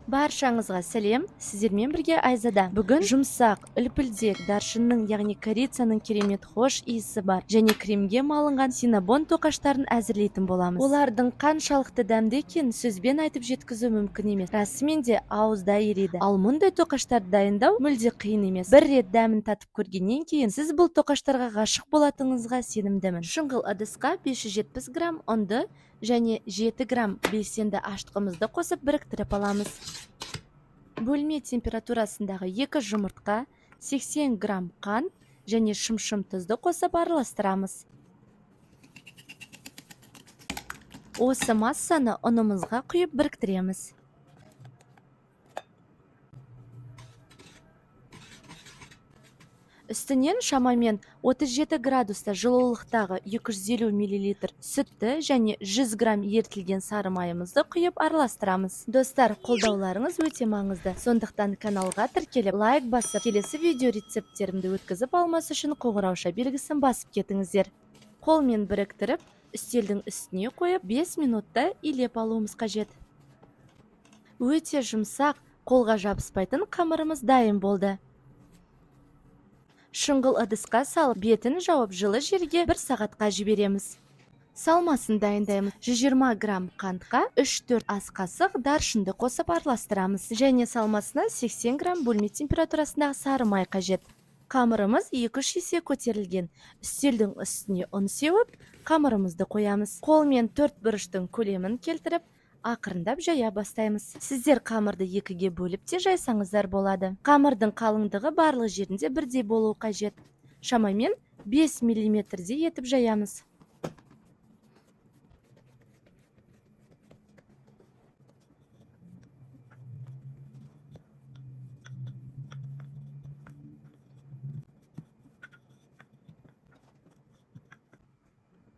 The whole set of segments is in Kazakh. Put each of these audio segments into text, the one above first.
Баршаңызға сәлем, сіздермен бірге Айзада. Бүгін жұмсақ, үлпілдек, даршынның, яғни корицаның керемет хош иісі бар және кремге малынған синнабон тоқаштарын әзірлейтін боламыз. Олардың қаншалықты дәмді екенін сөзбен айтып жеткізу мүмкін емес. Расымен де ауызда ериді. Ал мұндай тоқаштарды дайындау мүлде қиын емес. Бір рет дәмін татып көргеннен кейін сіз бұл тоқаштарға ғашық болатыныңызға сенімдімін. Шұңғыл ыдысқа 570 грамм ұнды және 7 грамм белсенді аштығымызды қосып біріктіріп аламыз. Бөлме температурасындағы 2 жұмыртқа, 80 грамм қант және шым тұзды қосып араластырамыз. Осы массаны ұнымызға құйып біріктіреміз. Үстінен шамамен 37 градуста жылулықтағы 250 мл сүтті және 100 грамм ерітілген сары майымызды құйып араластырамыз. Достар, қолдауларыңыз өте маңызды. Сондықтан каналға тіркеліп, лайк басып, келесі видео рецепттерімді өткізіп алмас үшін қоңырауша белгісін басып кетіңіздер. Қолмен біріктіріп, үстелдің үстіне қойып, 5 минутта илеп алуымыз қажет. Өте жұмсақ, қолға жабыспайтын қамырымыз дайын болды. Шұңғыл ыдысқа салып, бетін жауып, жылы жерге 1 сағатқа жібереміз. Салмасын дайындаймыз. 120 грамм қантқа 3-4 ас қасық даршынды қосып араластырамыз. Және салмасына 80 грамм бөлме температурасындағы сары май қажет. Қамырымыз 2-3 есе көтерілген. Үстелдің үстіне ұн сеуіп, қамырымызды қоямыз. Қолмен 4 бұрыштың көлемін келтіріп, ақырындап жая бастаймыз. Сіздер қамырды 2-ге бөліп те жайсаңыздар болады. Қамырдың қалыңдығы барлық жерінде бірдей болуы қажет. Шамамен 5 мм-дей етіп жаямыз.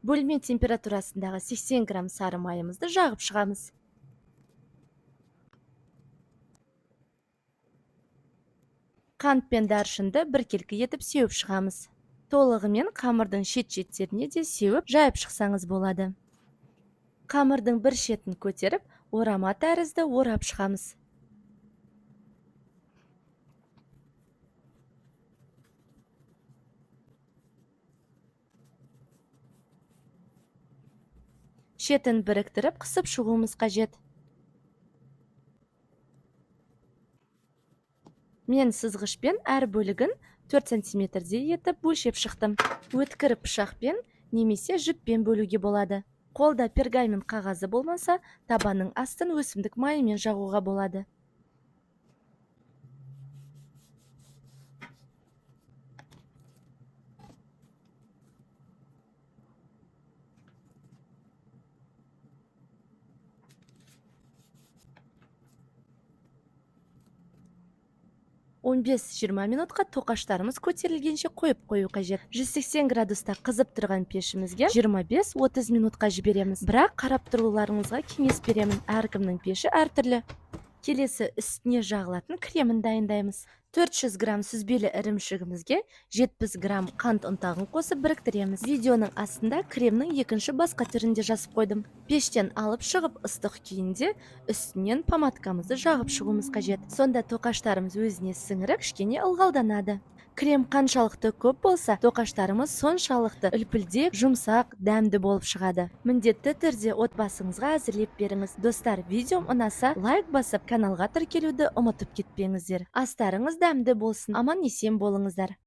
Бөлме температурасындағы 80 грамм сары майымызды жағып шығамыз. Қант пен даршынды біркелкі етіп сеуіп шығамыз. Толығымен қамырдың шет-шеттеріне де сеуіп, жайып шықсаңыз болады. Қамырдың бір шетін көтеріп, орама тәрізді орап шығамыз. Шетін біріктіріп, қысып шығуымыз қажет. Мен сызғышпен әр бөлігін 4 см-дей етіп өлшеп шықтым. Өткір пышақпен немесе жіппен бөлуге болады. Қолда пергамент қағазы болмаса, табанның астын өсімдік майымен жағуға болады. Он 15-20 минутқа тоқаштарымыз көтерілгенше қойып қою қажет. 180 градуста қызып тұрған пешімізге 25-30 минутқа жібереміз. Бірақ қарап тұруларыңызға кеңес беремін. Әркімнің пеші әртүрлі. Келесі үстіне жағылатын кремін дайындаймыз. 400 грамм сүзбелі ірімшігімізге 70 грамм қант ұнтағын қосып біріктіреміз. Видеоның астында кремнің екінші басқа түрінде жазып қойдым. Пештен алып шығып ыстық күйінде үстінен помадкамызды жағып шығуымыз қажет. Сонда тоқаштарымыз өзіне сіңіріп, кішкене ылғалданады. Крем қаншалықты көп болса, тоқаштарымыз соншалықты үлпілдек, жұмсақ, дәмді болып шығады. Міндетті түрде отбасыңызға әзірлеп беріңіз. Достар, видеом ұнаса, лайк басып, каналға тіркелуді ұмытып кетпеңіздер. Астарыңыз дәмді болсын. Аман есен болыңыздар.